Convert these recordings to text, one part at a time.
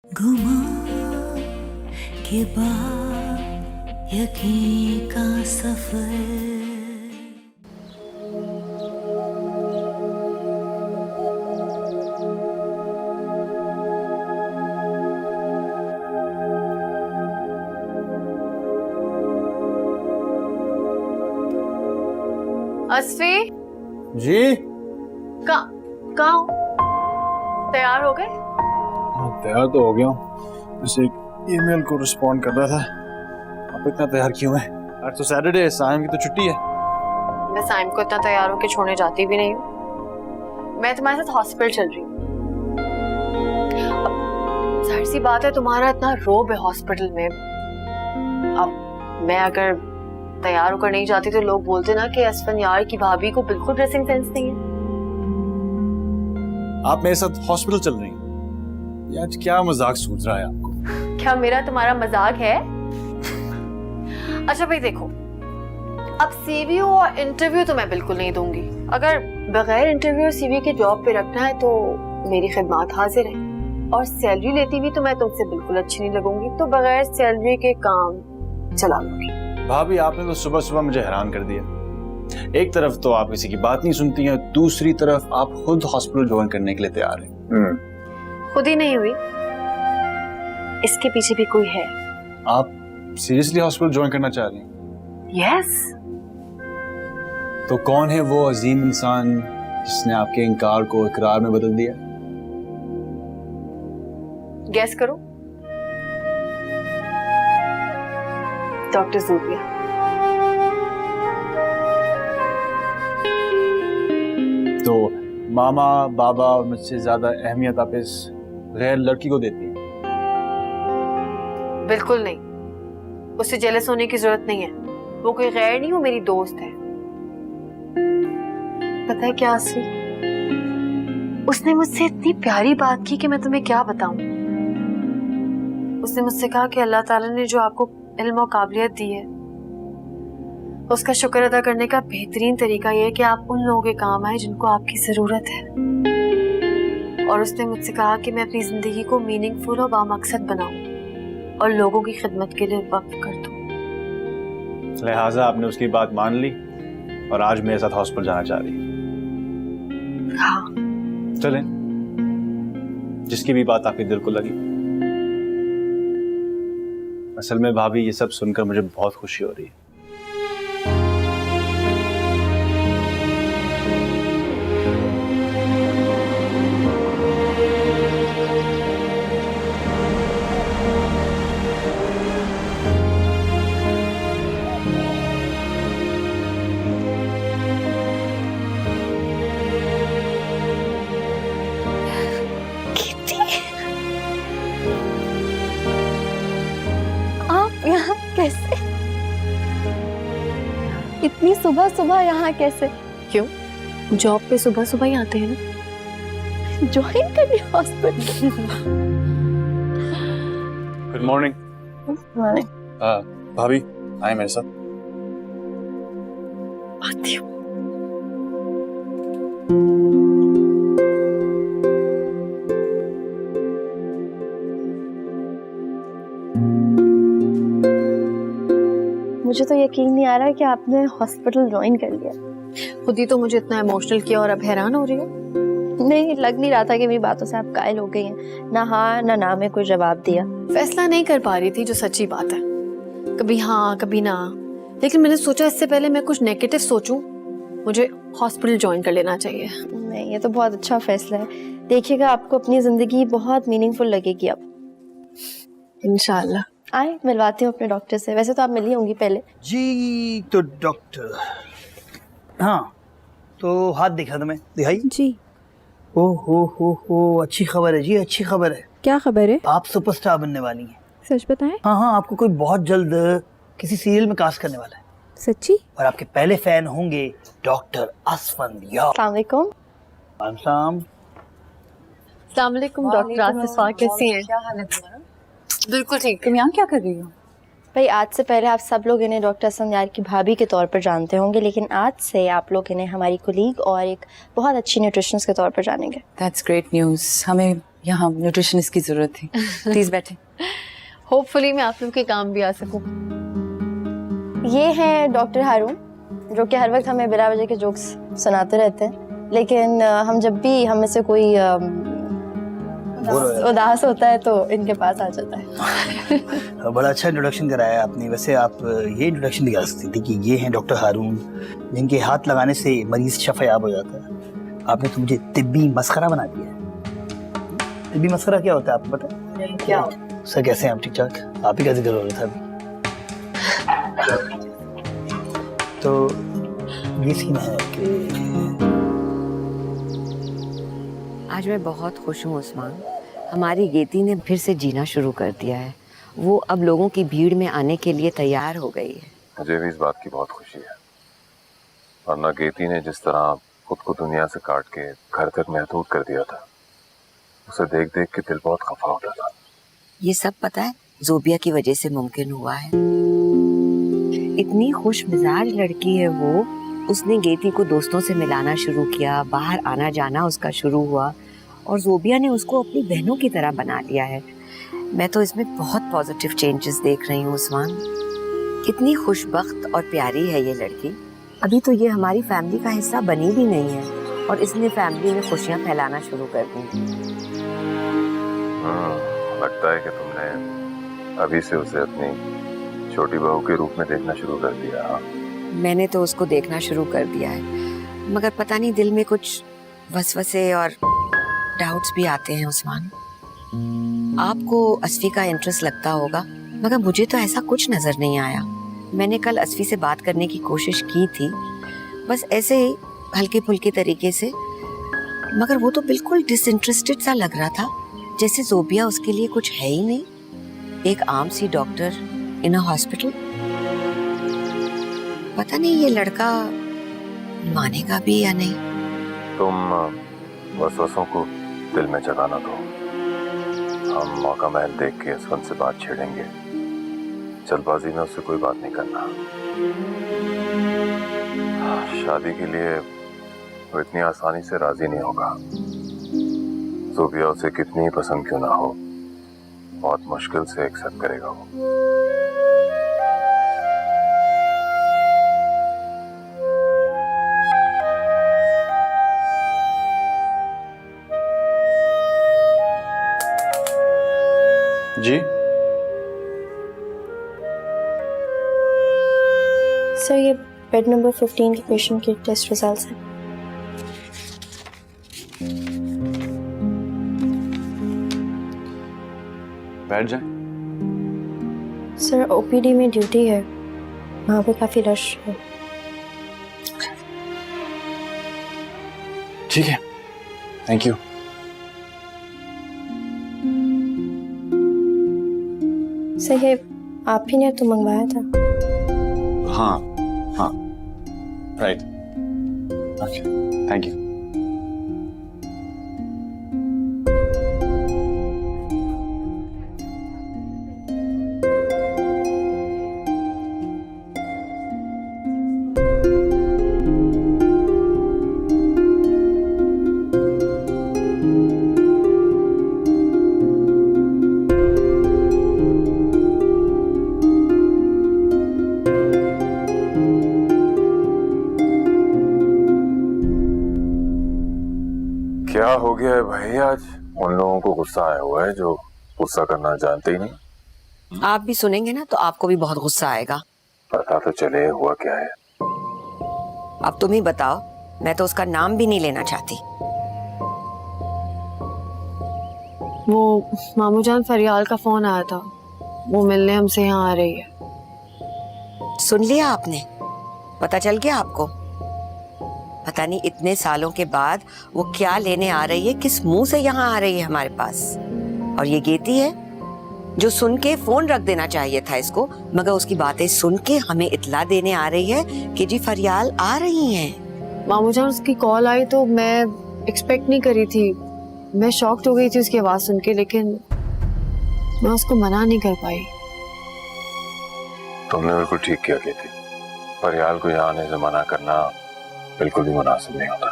गुमान के बाद यकीन का सफर। अस्फी जी कहाँ हो? तैयार हो गए? हाँ, तैयार तो हो गया हूँ। बस एक ईमेल को रिस्पॉन्ड कर रहा था। आप इतना तैयार क्यों है? आज तो सैटरडे है, साइम की तो छुट्टी है। मैं साइम को इतना तैयार होकर छोड़ने जाती भी नहीं हूँ। मैं तुम्हारे साथ हॉस्पिटल चल रही हूँ। जाहिर सी बात है, तुम्हारा इतना रोब है हॉस्पिटल में। अब मैं अगर तैयार होकर नहीं जाती तो लोग बोलते ना कि असफन यार की भाभी को बिल्कुल ड्रेसिंग सेंस नहीं है। आप मेरे साथ हॉस्पिटल चल रही हैं? ये आज क्या मजाक सूझ रहा है आपको? क्या मेरा तुम्हारा मजाक है? अच्छा भाई देखो, अब सीवी और इंटरव्यू तो मैं बिल्कुल नहीं दूंगी। अगर बगैर इंटरव्यू और सीवी के जॉब पे रखना है तो मेरी खिदमत हाजिर है। और सैलरी लेती हुई तो मैं तुमसे बिल्कुल अच्छी नहीं लगूंगी, तो बगैर सैलरी के काम चला लूंगी। भाभी, आपने तो सुबह सुबह मुझे हैरान कर दिया। एक तरफ तो आप किसी की बात नहीं सुनती हैं, दूसरी तरफ आप खुद हॉस्पिटल ज्वाइन करने के लिए तैयार हैं। खुद ही नहीं हुई, इसके पीछे भी कोई है। आप सीरियसली हॉस्पिटल ज्वाइन करना चाह रही हैं? यस। तो कौन है वो अजीम इंसान जिसने आपके इनकार को इकरार में बदल दिया? गेस करो। डॉक्टर ज़ूबिया। तो मामा बाबा और मुझसे ज्यादा अहमियत आप इस गैर लड़की को देती हैं? बिल्कुल नहीं, उससे जेलस होने की जरूरत नहीं है। वो कोई गैर नहीं, वो मेरी दोस्त है। पता है क्या असली, उसने मुझसे इतनी प्यारी बात की कि मैं तुम्हें क्या बताऊं। उसने मुझसे कहा कि अल्लाह ताला ने जो आपको इल्म और काबिलियत दी है, उसका शुक्र अदा करने का बेहतरीन तरीका यह है कि आप उन लोगों के काम आए जिनको आपकी जरूरत है। और उसने मुझसे कहा कि मैं अपनी जिंदगी को मीनिंगफुल और बामकसद बनाऊं और लोगों की खिदमत के लिए वक्फ कर दूं। लिहाजा आपने उसकी बात मान ली और आज मेरे साथ हॉस्पिटल जाना चाह रही है। हाँ। चलें, जिसकी भी बात आपके दिल को लगी। असल में भाभी, ये सब सुनकर मुझे बहुत खुशी हो रही है। आप यहाँ कैसे? इतनी सुबह सुबह यहाँ कैसे? क्यों? जॉब पे सुबह सुबह ही आते हैं ना। ज्वाइन कर रही हॉस्पिटल? Good morning. भाभी, आए मेरे साथ। आती हूँ। मुझे तो यकीन नहीं आ रहा कि आपने हॉस्पिटल ज्वाइन कर लिया। खुद ही तो मुझे इतना इमोशनल किया और अब हैरान हो रही हो। नहीं, लग नहीं रहा था कि मेरी बातों से आप कायल हो गई हैं। ना हाँ ना में कोई जवाब दिया। फैसला नहीं कर पा रही थी, जो सच्ची बात है। कभी हाँ कभी ना, लेकिन मैंने सोचा इससे पहले मैं कुछ नेगेटिव सोचूं, मुझे हॉस्पिटल ज्वाइन कर लेना चाहिए। नहीं, ये तो बहुत अच्छा फैसला है। देखिएगा, आपको अपनी जिंदगी बहुत मीनिंगफुल लगेगी अब। इंशाल्लाह। आए, मिलवाती हूँ अपने डॉक्टर से। वैसे तो आप मिली होंगी पहले। जी, तो डॉक्टर, हाँ, तो हाथ दिखा तुम्हें, दिखाई जी। हो, अच्छी खबर है जी, अच्छी खबर है। क्या खबर है? आप सुपरस्टार बनने वाली हैं। सच बताएं? हाँ, आपको कोई बहुत जल्द किसी सीरियल में कास्ट करने वाला है। सच्ची? और आपके पहले फैन होंगे डॉक्टर असफन यार। अस्सलाम वालेकुम। अस्सलाम वालेकुम डॉक्टर आसिफा, कैसी हैं? क्या हाल है तुम्हारा? बिल्कुल ठीक। तुम यहाँ क्या कर रही हो? भाई, आज से पहले आप सब लोग इन्हें डॉक्टर असफन यार की भाभी के तौर पर जानते होंगे, लेकिन आज से आप लोग इन्हें हमारी कोलीग और एक बहुत अच्छी न्यूट्रिशनिस्ट के तौर पर जानेंगे। That's great news. हमें यहाँ न्यूट्रिशनिस्ट की जरूरत थी। प्लीज बैठे। होपफुली मैं आप लोग के काम भी आ सकूं। ये हैं डॉक्टर हारून, जो कि हर वक्त हमें बिला वजह के जोक्स सुनाते रहते हैं, लेकिन हम जब भी हम में से कोई उदास होता है तो इनके पास आ जाता है। बड़ा अच्छा इंट्रोडक्शन कराया आपने। वैसे आप ये इंट्रोडक्शन दिखा सकती थी कि ये हैं डॉक्टर हारून, जिनके हाथ लगाने से मरीज शफायाब हो जाता है। आपने तो मुझे तिब्बी मस्खरा बना दिया है। तिब्बी मस्खरा क्या होता है आपको पता है? क्या? सर कैसे हैं आप? ठीक ठाक। आप ही का जिक्र हो रहा था अभी। तो ये सीन है कि आज मैं बहुत खुश हूँ उस्मान। हमारी गेती ने फिर से जीना शुरू कर दिया है। वो अब लोगों की भीड़ में आने के लिए तैयार हो गई है। मुझे भी इस बात की बहुत खुशी है, वरना गेती ने जिस तरह खुद को दुनिया से काट के घर तक महदूद कर दिया था, उसे देख देख के दिल बहुत खफा होता था। ये सब पता है जोबिया की वजह से मुमकिन हुआ है। इतनी खुश मिजाज लड़की है वो। उसने गेती को दोस्तों से मिलाना शुरू किया, बाहर आना जाना उसका शुरू हुआ और जोबिया ने उसको अपनी बहनों की तरह बना लिया है। मैं तो इसमें बहुत पॉजिटिव चेंजेस देख रही हूँ उस्मान। कितनी खुशबख्त और प्यारी है ये लड़की। अभी तो ये हमारी फैमिली का हिस्सा बनी भी नहीं है और इसने फैमिली में खुशियाँ फैलाना शुरू कर दी। लगता है कि तुमने अभी से उसे अपनी छोटी बहू के रूप में देखना शुरू कर दिया। मैंने तो उसको देखना शुरू कर दिया है, मगर पता नहीं दिल में कुछ वसवसे और डाउट्स भी आते हैं उस्मान। आपको असफी का इंटरेस्ट लगता होगा, मगर मुझे तो ऐसा कुछ नजर नहीं आया। मैंने कल असफी से बात करने की कोशिश की थी, बस ऐसे ही हल्के फुल्के तरीके से, मगर वो तो बिल्कुल डिसइंटरेस्टेड सा लग रहा था, जैसे जोबिया उसके लिए कुछ है ही नहीं। एक आम सी डॉक्टर इन अ हॉस्पिटल। पता नहीं ये लड़का मानेगा भी या नहीं। तुम वसवसों को दिल में जगाना दो। हम मौका महल देख के असफन से बात छेड़ेंगे। जल्दबाजी में उससे कोई बात नहीं करना। शादी के लिए वो इतनी आसानी से राजी नहीं होगा। जोबिया उसे कितनी ही पसंद क्यों ना हो, बहुत मुश्किल से एक्सेप्ट करेगा वो। जी सर, ये बेड नंबर 15 के पेशेंट के टेस्ट रिजल्ट्स हैं। बैठ जाए। सर, ओपीडी में ड्यूटी है, वहाँ पे काफी रश है। ठीक है, थैंक यू। सर, ये आप ही ने तो मंगवाया था। हाँ हाँ, राइट। Okay, thank you. क्या हो गया है भाई? आज उन लोगों को गुस्सा आया हुआ है जो गुस्सा करना जानते ही नहीं। आप भी सुनेंगे ना तो आपको भी बहुत गुस्सा आएगा। पता तो चले हुआ क्या है। अब तुम ही बताओ, मैं तो उसका नाम भी नहीं लेना चाहती। वो मामू जान फरियाल का फोन आया था, वो मिलने हमसे यहाँ आ रही है। सुन लिया आपने? पता चल गया आपको? पता नहीं इतने सालों के बाद वो क्या लेने आ रही है, किस मुंह से यहाँ आ रही है हमारे पास। और ये गेती है जो सुन के फोन रख देना चाहिए था इसको, मगर उसकी बातें सुन के हमें इत्ला देने आ रही है कि जी फरियाल आ रही हैं। मामू जान उसकी कॉल आई तो मैं एक्सपेक्ट नहीं करी थी। मैं शॉक्ड हो गई थी उसकी आवाज सुन के, लेकिन मैं उसको मना नहीं कर पाई। तुमने बिल्कुल ठीक किया गेती। फरियाल को यहाँ आने से मना करना बिल्कुल भी मुनासिब नहीं होता।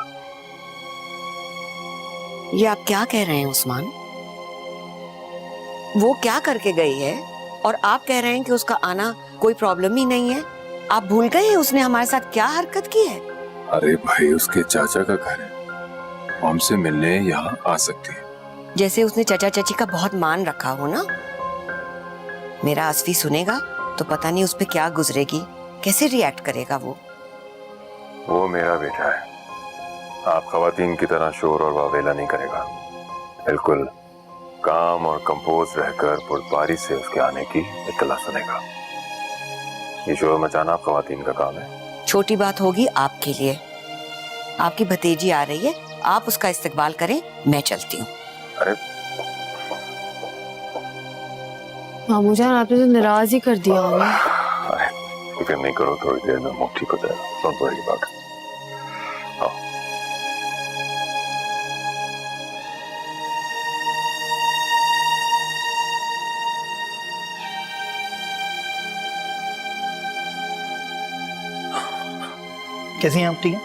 ये आप क्या कह रहे हैं उस्मान? वो क्या करके गई है और आप कह रहे हैं कि उसका आना कोई प्रॉब्लम ही नहीं है? आप भूल गए हैं उसने हमारे साथ क्या हरकत की है? अरे भाई, उसके चाचा का घर है, हमसे मिलने यहाँ आ सकती है। जैसे उसने चाचा चाची का बहुत मान रखा हो ना। मेरा असफी सुनेगा तो पता नहीं उस पे क्या गुजरेगी, कैसे रिएक्ट करेगा वो मेरा बेटा है, आप खवातीन की तरह शोर और वावेला नहीं करेगा। बिल्कुल काम और कंपोज रहकर पुरबारी से उसके आने की इत्तला सुनेगा। ये शोर मचाना आप खवातीन का काम है। छोटी बात होगी आपके लिए। आपकी भतीजी आ रही है, आप उसका इस्तकबाल करें, मैं चलती हूँ। अरे मामू जान, आपने तो नाराज ही कर दिया हमें। अरे फिक्र नहीं करो, थोड़ी देर में मुंह ठीक हो जाएगा। सुन तो रही बात। हाँ। कैसे हैं आप? ठीक है?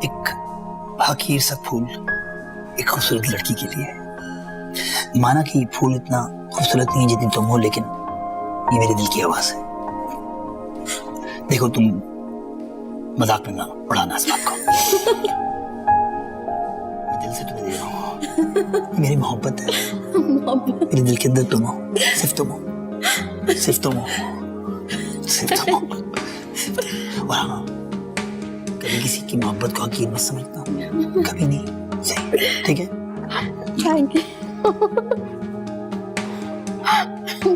एक हकीर सा फूल एक खूबसूरत लड़की के लिए। माना कि फूल इतना खूबसूरत नहीं है जितनी तुम हो, लेकिन ये मेरे दिल की आवाज है। देखो, तुम मजाक में ना उड़ाना इस बात को। मैं दिल से तुम्हें दे रहा हूँ, मेरी मोहब्बत है। मेरे दिल के अंदर तुम हो, सिर्फ तुम हो, सिर्फ तुम हो, सिर्फ तुम हो। और हाँ, कभी किसी की मोहब्बत को हकीर मत समझना, कभी नहीं। सही? ठीक है? Thank you.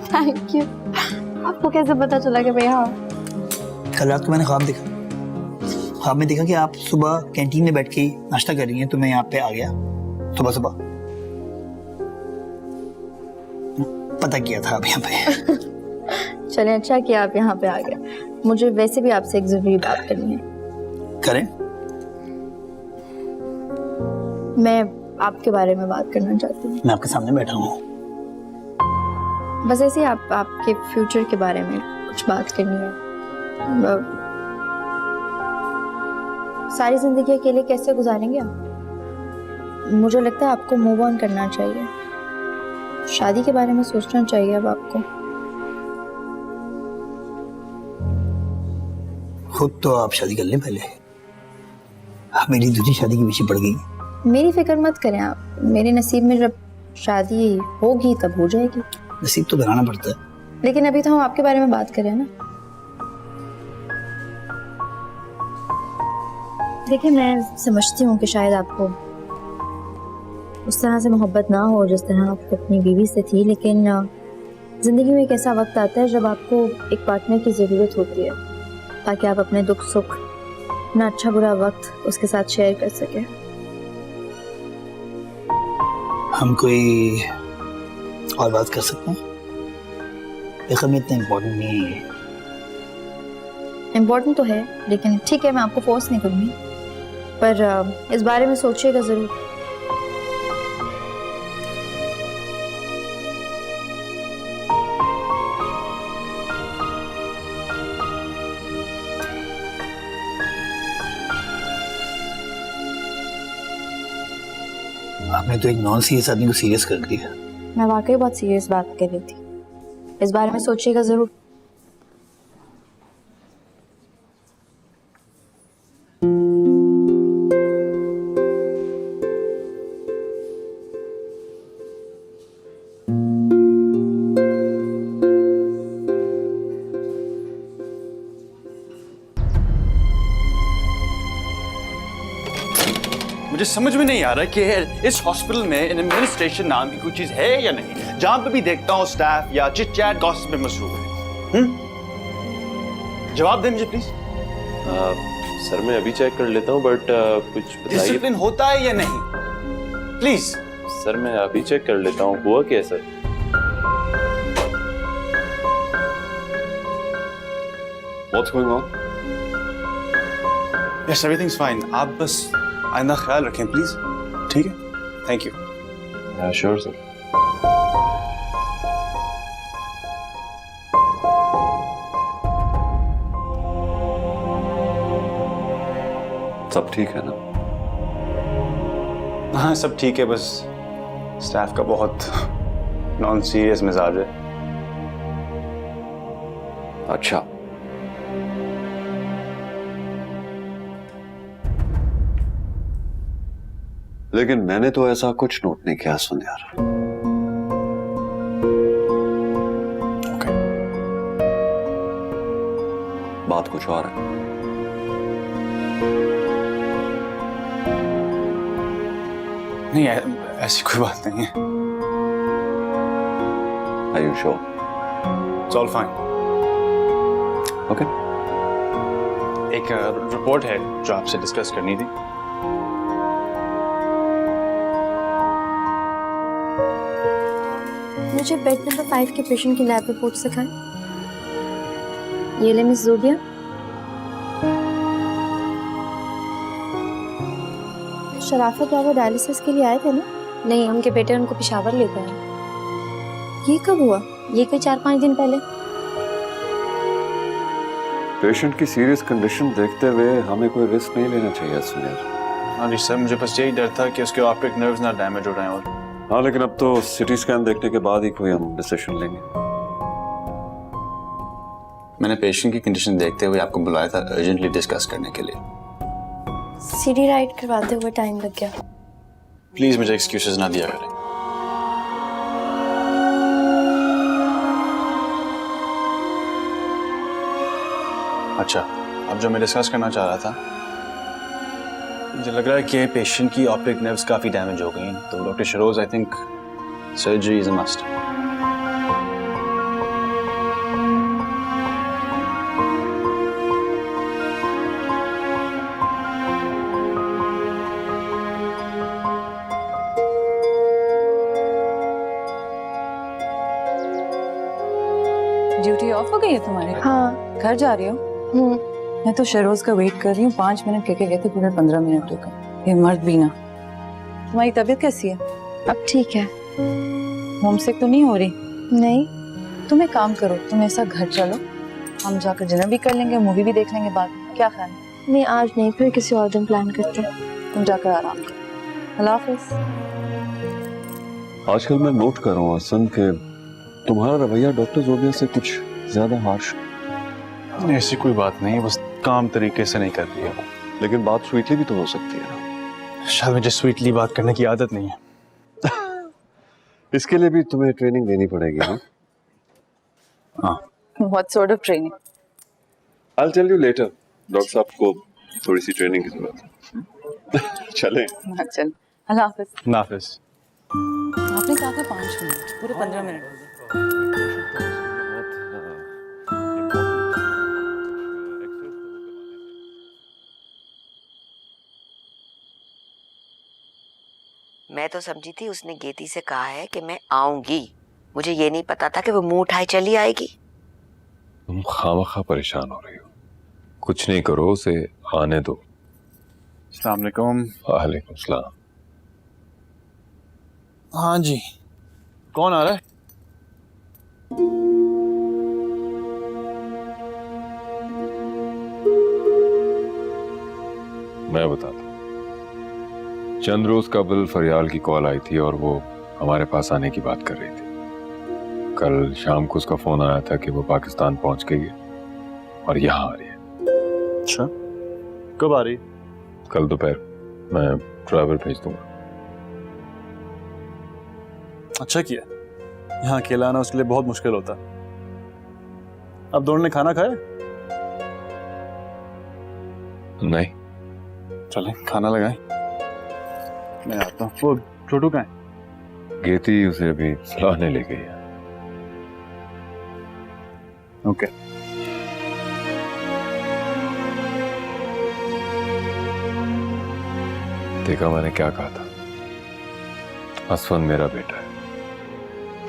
Thank you. आपको कैसे पता चला कि मैं यहाँ? कल रात को मैंने ख्वाब देखा। ख्वाब में देखा कि आप सुबह कैंटीन में बैठ के नाश्ता कर रही हैं, तो मैं यहाँ पे आ गया सुबह सुबह। पता किया था आप यहाँ पे। चलिए, अच्छा किया आप यहाँ पे आ गए। मुझे वैसे भी आपसे एक जरूरी बात करनी है। करें? मैं आपके बारे में बात करना चाहती हूँ। मैं आपके सामने बैठा हूँ। बस ऐसे ही आपके फ्यूचर के बारे में कुछ बात करनी है। सारी जिंदगी अकेले कैसे गुजारेंगे आप? मुझे लगता है आपको मूव ऑन करना चाहिए। शादी के बारे में सोचना चाहिए अब आपको। खुद तो आप शादी कर लें पहले। आप मेरी दूसरी शादी के पीछे पड़ गई। मेरी फिक्र मत करें आप। मेरे नसीब में जब शादी होगी तब हो जाएगी। नसीब तो बनाना पड़ता है। लेकिन अभी तो हम आपके बारे में बात कर रहे हैं ना। देखिए, मैं समझती हूँ कि शायद आपको उस तरह से मोहब्बत ना हो जिस तरह आपको अपनी बीवी से थी, लेकिन जिंदगी में एक ऐसा वक्त आता है जब आपको एक पार्टनर की ज़रूरत होती है ताकि आप अपने दुख सुख, अपना अच्छा बुरा वक्त उसके साथ शेयर कर सकें। हम कोई और बात कर सकते हैं? देखो, मैं इतना इम्पोर्टेंट नहीं है। इम्पोर्टेंट तो है, लेकिन ठीक है, मैं आपको फोर्स नहीं करूँगी, पर इस बारे में सोचिएगा ज़रूर। आपने तो एक नॉन सीरियस आदमी को सीरियस कर दिया। मैं वाकई बहुत सीरियस बात कर रही थी। इस बारे में सोचिएगा ज़रूर। मुझे समझ में नहीं आ रहा कि इस हॉस्पिटल में एडमिनिस्ट्रेशन नाम की कोई चीज है या नहीं। जहां पे भी देखता हूँ स्टाफ या चिट चैट गॉसिप में मसरूफ है। जवाब दें मुझे प्लीज। सर मैं अभी चेक कर लेता हूँ, बट कुछ बताइए। डिसिप्लिन होता है या नहीं, प्लीज। सर मैं अभी चेक कर लेता हूँ। हुआ क्या sir? What's going on? Yes, everything's fine. आप बस आइंदा ख्याल रखें प्लीज, ठीक है? Thank you. Sure sir. सब ठीक है ना? हाँ सब ठीक है, बस स्टाफ का बहुत नॉन सीरियस मिजाज है। अच्छा, लेकिन मैंने तो ऐसा कुछ नोट नहीं किया सुन यार। बात कुछ और है। नहीं ऐसी कोई बात नहीं है। Are you sure? It's all fine. Okay. एक रिपोर्ट है जो आपसे डिस्कस करनी थी। मुझे बेड नंबर 5 के पेशेंट की लैब रिपोर्ट सिखाएं। ये ले मिस ज़ूबिया। शराफत बाबू डायलिसिस के लिए आए थे ना? नहीं, उनके बेटे उनको पेशावर लेकर आए। ये कब हुआ? ये कोई 4-5 दिन पहले। पेशेंट की सीरियस कंडीशन देखते हुए हमें कोई रिस्क नहीं लेना चाहिए सुनील। हाँ जी सर, मुझे बस यही डर था कि उसके ऑप्टिक नर्व्स ना डैमेज हो रहे हैं। और हाँ, लेकिन अब तो सिटी स्कैन देखने के बाद ही कोई हम डिसीजन लेंगे। मैंने पेशेंट की कंडीशन देखते हुए आपको बुलाया था अर्जेंटली डिस्कस करने के लिए। सीडी राइट करवाते हुए टाइम लग गया। प्लीज मुझे एक्सक्यूजेस ना दिया करें। अच्छा, अब जो मैं डिस्कस करना चाह रहा था, मुझे लग रहा है कि पेशेंट की ऑप्टिक नर्व्स काफी डैमेज हो गई हैं, तो doctor Saroj I think surgery is a must. Duty off हो गई है तुम्हारी? हाँ। घर जा रही हो? मैं तो शरोज का वेट कर रही हूँ। 5 मिनट कह के गए थे, पूरे 15 मिनट हो गए। ये मर्द भी ना। तुम्हारी तबीयत कैसी है? अब ठीक है। होमसिक तो नहीं हो रही? नहीं। तुम एक काम करो, तुम ऐसा घर चलो, हम जाकर डिनर भी कर लेंगे, मूवी भी देख लेंगे बाद में। क्या ख्याल है? नहीं, आज नहीं, फिर किसी और दिन प्लान करते हैं। तुम जाकर आराम करो। अल्लाह हाफिज। आजकल मैं नोट कर रहा हूँ हसन के तुम्हारा रवैया डॉक्टर ज़ोबिया से कुछ ज्यादा हार्श। ऐसी कोई बात नहीं, बस काम तरीके से नहीं कर रही है। लेकिन बात स्वीटली भी तो हो सकती है ना। शायद मुझे स्वीटली बात करने की आदत नहीं है। इसके लिए भी तुम्हें ट्रेनिंग देनी पड़ेगी ना? हाँ। What sort of training? I'll tell you later. Doctor साहब को थोड़ी सी ट्रेनिंग की जरूरत है। चलें। हाँ चल। अल्लाह हाफिज। नाफिज। आपने कहा था 5 मिनट, पूरे 15 मिनट हो गए। मैं तो समझी थी उसने गेती से कहा है कि मैं आऊंगी। मुझे ये नहीं पता था कि वो मुंह उठाए चली आएगी। तुम खामखा परेशान हो रही हो। कुछ नहीं करो, उसे आने दो। अस्सलाम वालेकुम। वालेकुम सलाम। हाँ जी, कौन आ रहा है? मैं बताता हूँ। चंद रोज कबल फरियाल की कॉल आई थी और वो हमारे पास आने की बात कर रही थी। कल शाम को उसका फोन आया था कि वो पाकिस्तान पहुंच गई है और यहाँ आ रही है। अच्छा, कब आ रही? कल दोपहर। मैं ड्राइवर भेज दूंगा। अच्छा किया, यहाँ अकेला आना उसके लिए बहुत मुश्किल होता। अब दोनों ने खाना खाया? नहीं। चलें खाना लगाएं। मैं आता हूँ। वो छोटू कहाँ है? गेती उसे अभी सलाहने ले गई है। ओके। देखा मैंने क्या कहा था? असफन मेरा बेटा है।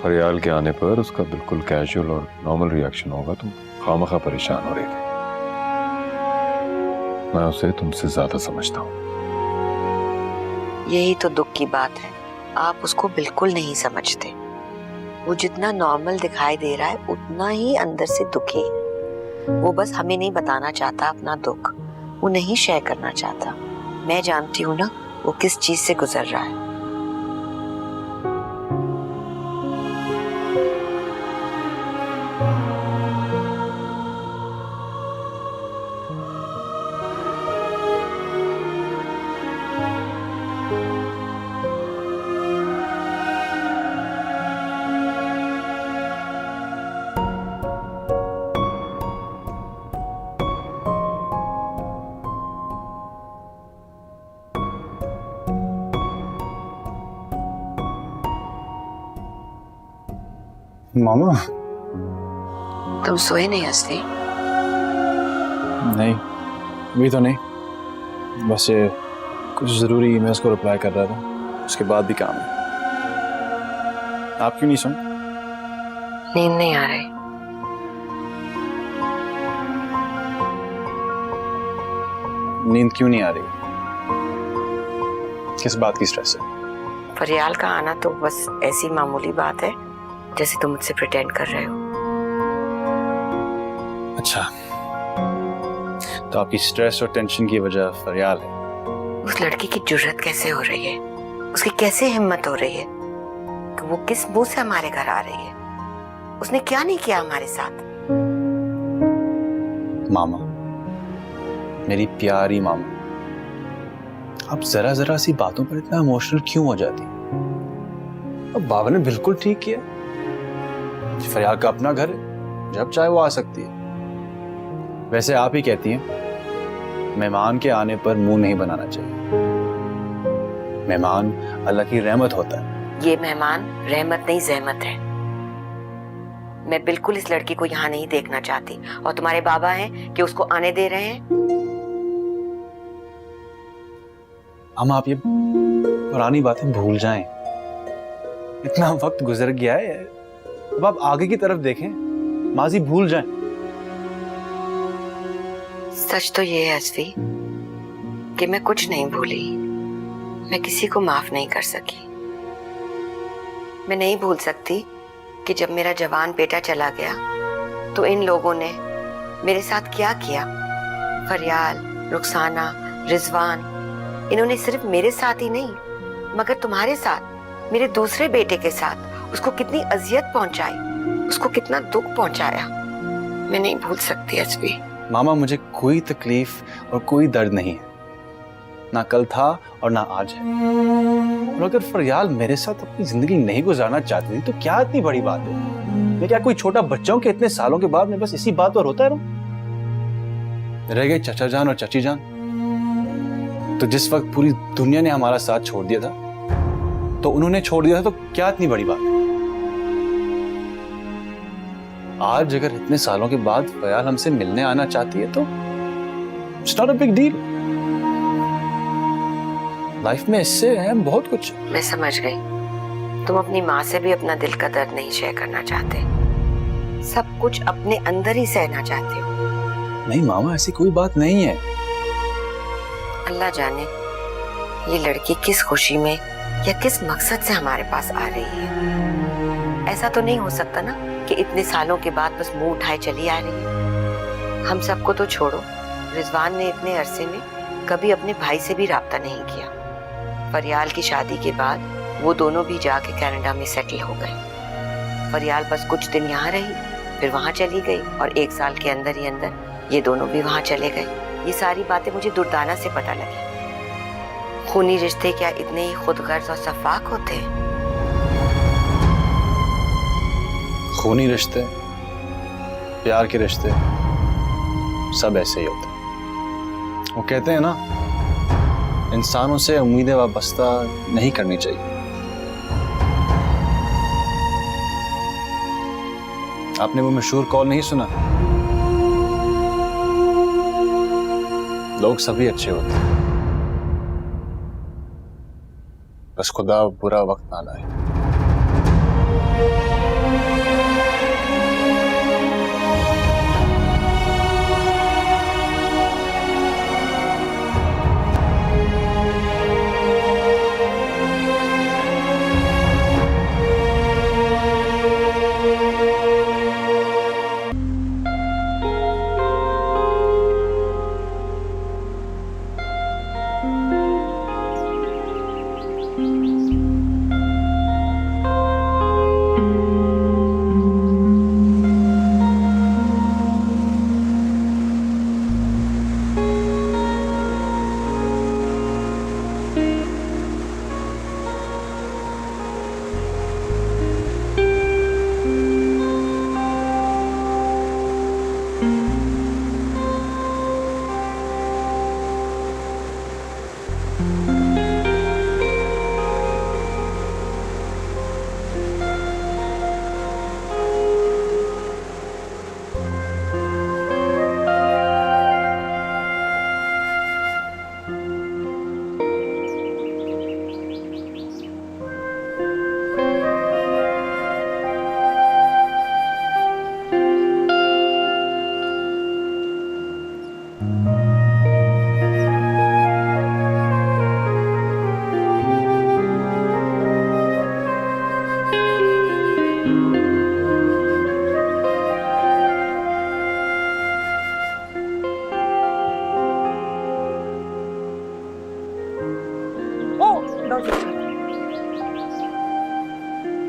फरियाल के आने पर उसका बिल्कुल कैजुअल और नॉर्मल रिएक्शन होगा। तुम खामखा परेशान हो रही थी। मैं उसे तुमसे ज्यादा समझता हूँ। यही तो दुख की बात है, आप उसको बिल्कुल नहीं समझते। वो जितना नॉर्मल दिखाई दे रहा है उतना ही अंदर से दुखी है। वो बस हमें नहीं बताना चाहता अपना दुख, वो नहीं शेयर करना चाहता। मैं जानती हूँ ना वो किस चीज से गुजर रहा है। मामा तुम सोए नहीं असली? नहीं, अभी तो नहीं। बस ये कुछ ज़रूरी ईमेल्स को रिप्लाई कर रहा था, उसके बाद भी काम है। आप क्यों नहीं सुन? नींद नहीं आ रही। नींद क्यों नहीं आ रही? किस बात की स्ट्रेस है? फरियाल का आना तो बस ऐसी मामूली बात है जैसे तुम मुझसे प्रिटेंड कर रहे हो। अच्छा, तो आपकी स्ट्रेस और टेंशन की वजह फरियाल है? उस लड़की की जुर्रत कैसे हो रही है, उसकी कैसे हिम्मत हो रही है कि वो किस मुंह से हमारे घर आ रही है? उसने क्या नहीं किया हमारे साथ? मामा, मेरी प्यारी मामा, आप जरा जरा सी बातों पर इतना इमोशनल क्यों हो जाती? अब बाबा ने बिल्कुल ठीक किया। फरियाल का अपना घर है, जब चाहे वो आ सकती है। वैसे आप ही कहती हैं मेहमान के आने पर मुंह नहीं बनाना चाहिए। मेहमान अल्लाह की रहमत होता है। ये मेहमान रहमत नहीं जहमत है। मैं बिल्कुल इस लड़की को यहाँ नहीं देखना चाहती और तुम्हारे बाबा हैं कि उसको आने दे रहे हैं। हम आप ये पुरानी बातें भूल जाएं। इतना वक्त गुजर गया है, अब आप आगे की तरफ देखें, माजी भूल जाएं। सच तो ये है असफी कि मैं कुछ नहीं भूली। मैं किसी को माफ नहीं कर सकी। मैं नहीं भूल सकती कि जब मेरा जवान बेटा चला गया तो इन लोगों ने मेरे साथ क्या किया। फरियाल, रुखसाना, रिजवान, इन्होंने सिर्फ मेरे साथ ही नहीं मगर तुम्हारे साथ, मेरे दूसरे बेटे के साथ उसको कितनी अजियत पहुंचाई, उसको कितना दुख पहुंचाया। मैं नहीं भूल सकती असफी। मामा, मुझे कोई तकलीफ और कोई दर्द नहीं है, ना कल था और ना आज है। और अगर फरियाल मेरे साथ अपनी जिंदगी नहीं गुजारना चाहती थी तो क्या इतनी बड़ी बात है? मैं क्या कोई छोटा बच्चा हूं कि इतने सालों के बाद मैं बस इसी बात पर रोता रहूं? रह गए चचा जान और चाची जान, तो जिस वक्त पूरी दुनिया ने हमारा साथ छोड़ दिया था तो उन्होंने छोड़ दिया था, तो क्या इतनी बड़ी बात है? आज अगर इतने सालों के बाद फरियाल हमसे मिलने आना चाहती है तो it's not a big deal. Life में इससे अहम बहुत कुछ। मैं समझ गई, तुम अपनी माँ से भी अपना दिल का दर्द नहीं शेयर करना चाहते, सब कुछ अपने अंदर ही सहना चाहते हो। नहीं मामा, ऐसी कोई बात नहीं है। अल्लाह जाने ये लड़की किस खुशी में या किस मकसद से हमारे पास आ रही है। ऐसा तो नहीं हो सकता ना कि इतने सालों के बाद बस मुंह उठाए चली आ रही है। हम सबको तो छोड़ो, रिजवान ने इतने अरसे में कभी अपने भाई से भी राब्ता नहीं किया। फरियाल की शादी के बाद वो दोनों भी जाके कनाडा में सेटल हो गए। फरियाल बस कुछ दिन यहाँ रही, फिर वहाँ चली गई और 1 साल के अंदर ही अंदर ये दोनों भी वहाँ चले गए। ये सारी बातें मुझे दुर्दाना से पता लगी। खूनी रिश्ते क्या इतने ही खुदगर्ज और शफाक होते हैं? खूनी रिश्ते, प्यार के रिश्ते सब ऐसे ही होते हैं। वो कहते हैं ना, इंसानों से उम्मीदें वाबस्ता नहीं करनी चाहिए। आपने वो मशहूर कॉल नहीं सुना? लोग सभी अच्छे होते हैं, बस खुदा बुरा वक्त ना लाए।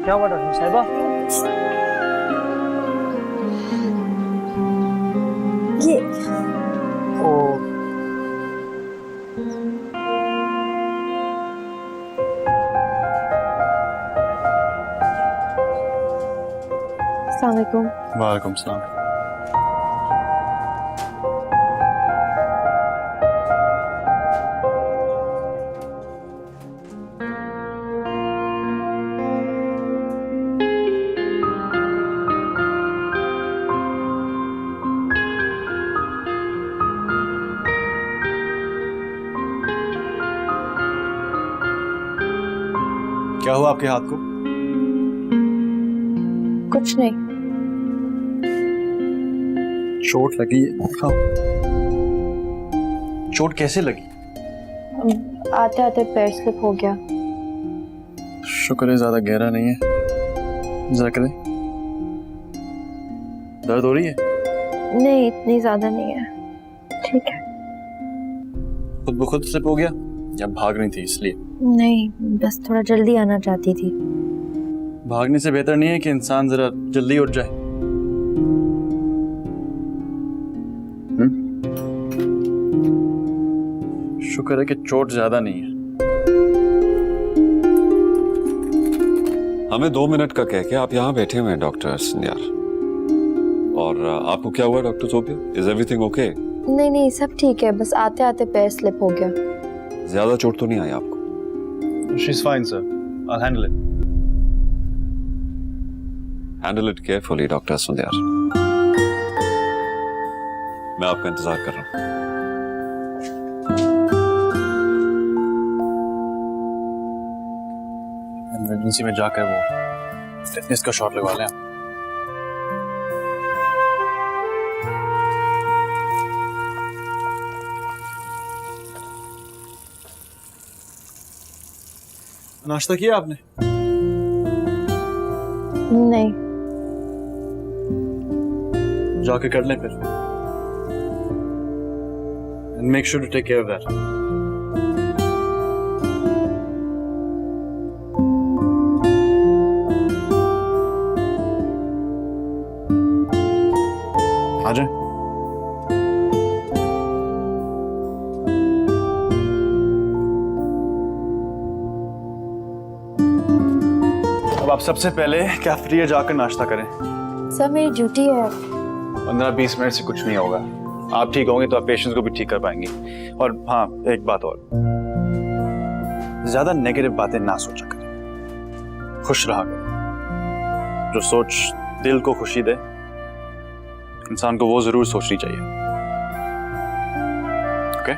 क्या हुआ डॉक्टर साहिबा? ये ओ अस्सलाम वालेकुम। वालेकुम सलाम। क्या हुआ आपके हाथ को? कुछ नहीं। चोट लगी है? हाँ। चोट कैसे लगी? आते आते पैर स्लिप हो गया। शुक्र है ज्यादा गहरा नहीं है। जरा करें। दर्द हो रही है? नहीं, इतनी ज्यादा नहीं है, ठीक है। खुद ब खुद स्लिप हो गया या भाग रही थी इसलिए? नहीं, बस थोड़ा जल्दी आना चाहती थी। भागने से बेहतर नहीं है कि इंसान जरा जल्दी उठ जाए? शुक्र है कि चोट ज्यादा नहीं है। हमें 2 मिनट का कह के आप यहाँ बैठे हुए हैं डॉक्टर स्नेहार। और आपको क्या हुआ doctor Sophia? Is everything okay? नहीं नहीं, सब ठीक है, बस आते आते पैर स्लिप हो गया। ज्यादा चोट तो नहीं आई आपको? She's fine, sir. I'll handle it. Handle it carefully doctor सुंदर। मैं आपका इंतजार कर रहा हूँ। इमरजेंसी में जाकर वो टेटनस का शॉट लगवा लें। नाश्ता किया आपने? नहीं। जाके कर लें फिर। And make sure to take care of that. आ जाए। अब आप सबसे पहले कैफेटेरिया जाकर नाश्ता करें। सर मेरी ड्यूटी है। 15-20 मिनट से कुछ नहीं होगा। आप ठीक होंगे तो आप पेशेंट्स को भी ठीक कर पाएंगे। और हाँ, एक बात और, ज्यादा नेगेटिव बातें ना सोचा करें, खुश रहा करें। जो सोच दिल को खुशी दे, इंसान को वो जरूर सोचनी चाहिए। ओके?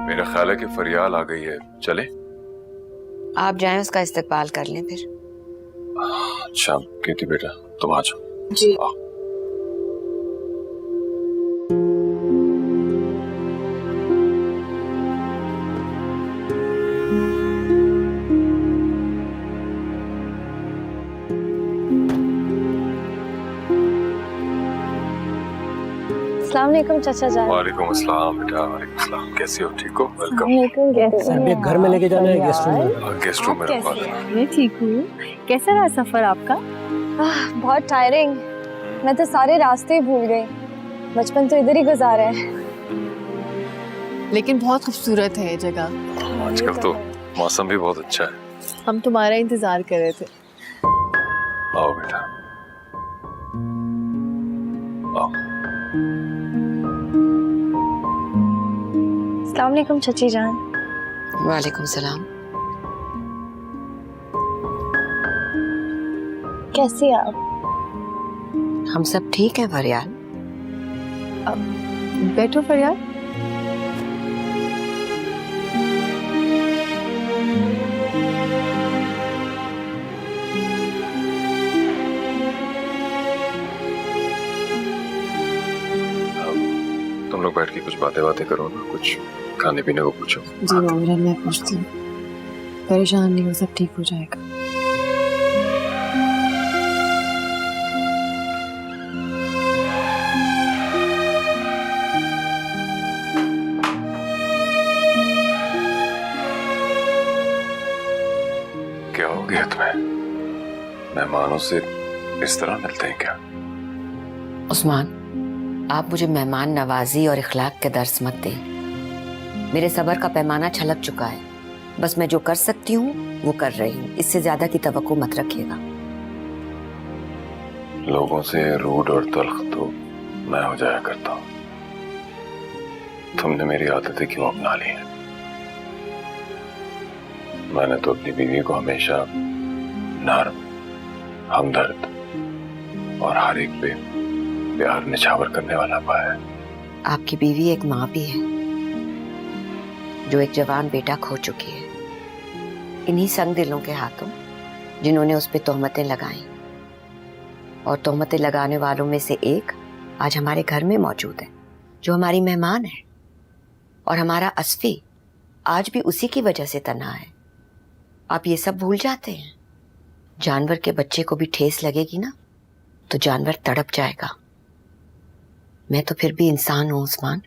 मेरा ख्याल है कि फरियाल आ गई है, चले? आप जाएं, उसका इस्तकबाल कर लें फिर। अच्छा कीर्ति बेटा, तुम आ जाओ। जी। आओ। अस्सलाम वालेकुम चाचा जान। वालेकुम अस्सलाम बेटा। वालेकुम अस्सलाम। कैसी हो? ठीक हो? वेलकम। सर घर में लेके जाना है, गेस्ट रूम में। गेस्ट रूम में रखवा देना। मैं ठीक हूँ। कैसा रहा सफर आपका? बहुत टायरिंग। मैं तो सारे रास्ते ही भूल गई। बचपन तो इधर ही गुजारा है। लेकिन बहुत खूबसूरत है ये जगह। आजकल तो मौसम भी बहुत अच्छा है। हम तुम्हारा इंतजार कर रहे थे। आओ बेटा, आओ। अस्सलाम वालेकुम चची जान। वालेकुम सलाम। कैसी हैं आप? हम सब ठीक हैं फरियाल। बैठो फरियाल। तुम लोग बैठ के कुछ बातें करो ना, कुछ खाने पीने को पूछो। जी मामूलन मैं पूछती हूँ। परेशान नहीं हो, सब ठीक हो जाएगा। क्या हो गया तुम्हें? मेहमानों से इस तरह मिलते हैं क्या? उस्मान, आप मुझे मेहमान नवाजी और इखलाक के दर्स मत दें। मेरे सब्र का पैमाना छलक चुका है। बस मैं जो कर सकती हूँ वो कर रही हूँ, इससे ज्यादा की तवक्को मत रखिएगा। लोगों से रूड और तल्ख तो मैं हो जाया करता हूँ। तुमने मेरी आदतें क्यों अपना ली हैं? मैंने तो अपनी बीवी को हमेशा नर्म, हमदर्द और हर एक पे प्यार निछावर करने वाला पाया है। आपकी बीवी एक माँ भी है जो एक जवान बेटा खो चुकी है, इन्हीं संग दिलों के हाथों जिन्होंने उस पे तोहमतें लगाई। और तोहमतें लगाने वालों में से एक आज हमारे घर में मौजूद है, जो हमारी मेहमान है। और हमारा अस्फी आज भी उसी की वजह से तन्हा है। आप ये सब भूल जाते हैं। जानवर के बच्चे को भी ठेस लगेगी ना तो जानवर तड़प जाएगा। मैं तो फिर भी इंसान हूं उस्मान।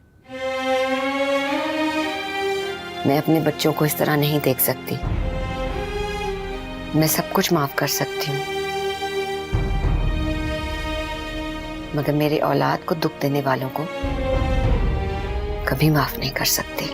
मैं अपने बच्चों को इस तरह नहीं देख सकती। मैं सब कुछ माफ कर सकती हूँ, मगर मेरे औलाद को दुख देने वालों को कभी माफ नहीं कर सकती।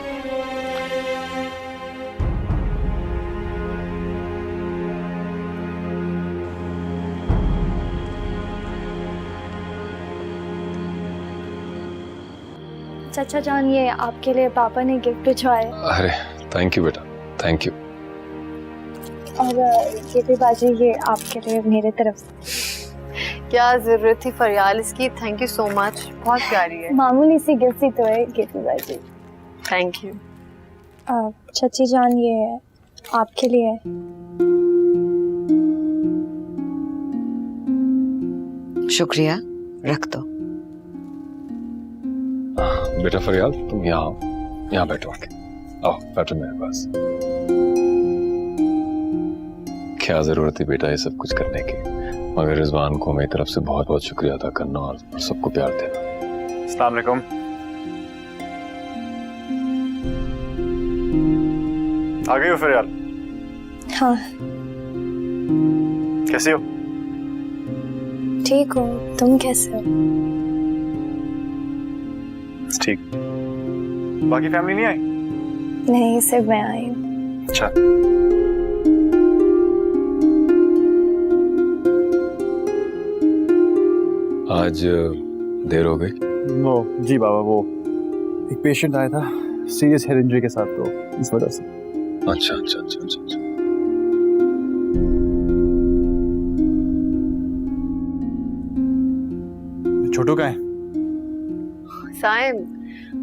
चाचा जान, ये आपके लिए पापा ने गिफ्ट भिजवाया है। अरे थैंक यू बेटा, थैंक यू। और ये भी बाजी, ये आपके लिए मेरे तरफ से। क्या जरूरत थी फरियाल इसकी? थैंक यू सो मच, बहुत प्यारी है। मामूली सी गिफ्ट ही तो है ये भी बाजी। Thank you. चाची जान, ये आपके लिए है। शुक्रिया, रख दो। बेटा फरियाल, तुम यहाँ बैठो। आओ बैठो मेरे पास। क्या जरूरत है बेटा ये सब कुछ करने की, मगर रिजवान को मेरी तरफ से बहुत बहुत शुक्रिया अदा करना और सबको प्यार देना। अस्सलाम वालेकुम। आ गई हो फरियाल? हाँ। कैसे हो? ठीक हो, तुम कैसे हो? ठीक। बाकी फैमिली नहीं आई? नहीं, सिर्फ मैं आई हूँ। अच्छा। आज देर हो गई? वो जी बाबा, वो एक पेशेंट आया था सीरियस हेड इंजरी के साथ, तो इस वजह से। अच्छा अच्छा अच्छा अच्छा, अच्छा। छोटू कहाँ है? साइम,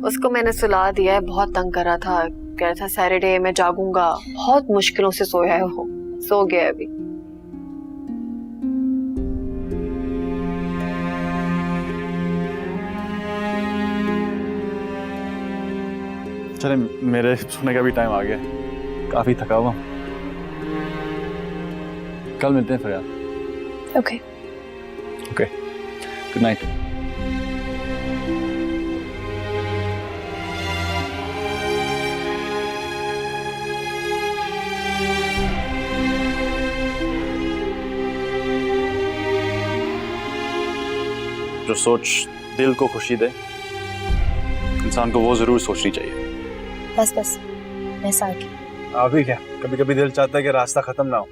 उसको मैंने सुला दिया है। बहुत तंग कर रहा था, कह रहा था सैटरडे मैं जागूंगा। बहुत मुश्किलों से सोया है वो, सो गया अभी। चले, मेरे सोने का भी टाइम आ गया, काफी थका हुआ। कल मिलते हैं फरियाद। Okay okay, good night. जो सोच दिल को खुशी दे, इंसान को वो जरूर सोचनी चाहिए। बस बस, मैं साथ। अभी क्या, कभी कभी दिल चाहता है कि रास्ता खत्म ना हो।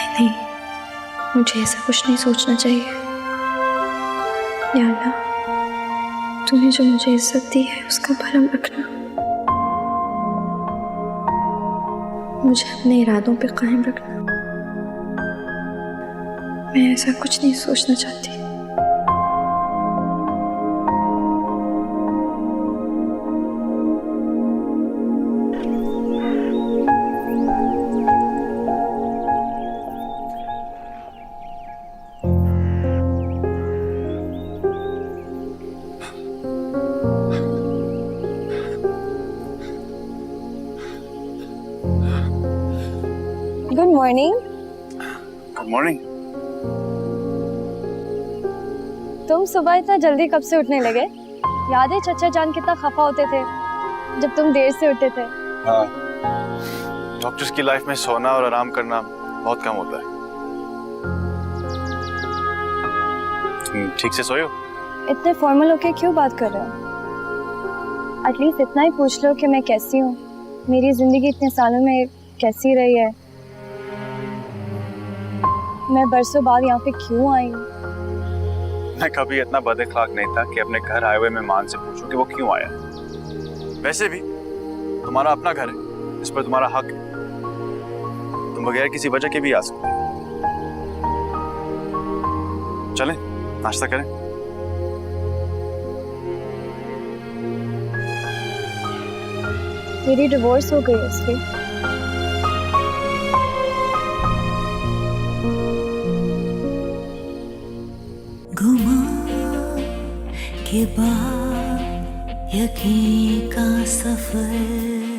नहीं, मुझे ऐसा कुछ नहीं सोचना चाहिए। या अल्लाह, तूने जो मुझे इज्जत दी है उसका भरम रखना। मुझे अपने इरादों पे कायम रखना। मैं ऐसा कुछ नहीं सोचना चाहती। Good morning. Good morning. तुम सुबह इतना जल्दी कब से उठने लगे? याद है चचा जान कितना खफा होते थे जब तुम देर से उठते थे? हाँ, डॉक्टर्स की लाइफ में सोना और आराम करना बहुत कम होता है। तुम ठीक से सोए हो? इतने फॉर्मल होके क्यों बात कर रहे हो? एटलीस्ट इतना ही पूछ लो कि मैं कैसी हूँ, मेरी जिंदगी इतने सालों में कैसी रही है, मैं बरसों बाद यहाँ पे क्यों आई हूँ। मैं कभी इतना बदअखलाक नहीं था कि अपने घर आए हुए मेहमान से पूछूं कि वो क्यों आया। वैसे भी तुम्हारा अपना घर है, इस पर तुम्हारा हक है। तुम बगैर किसी वजह के भी आ सकते हो। चलें, नाश्ता करें। मेरी डिवोर्स हो गई इसलिए। गुमान के बाद यकीन का सफर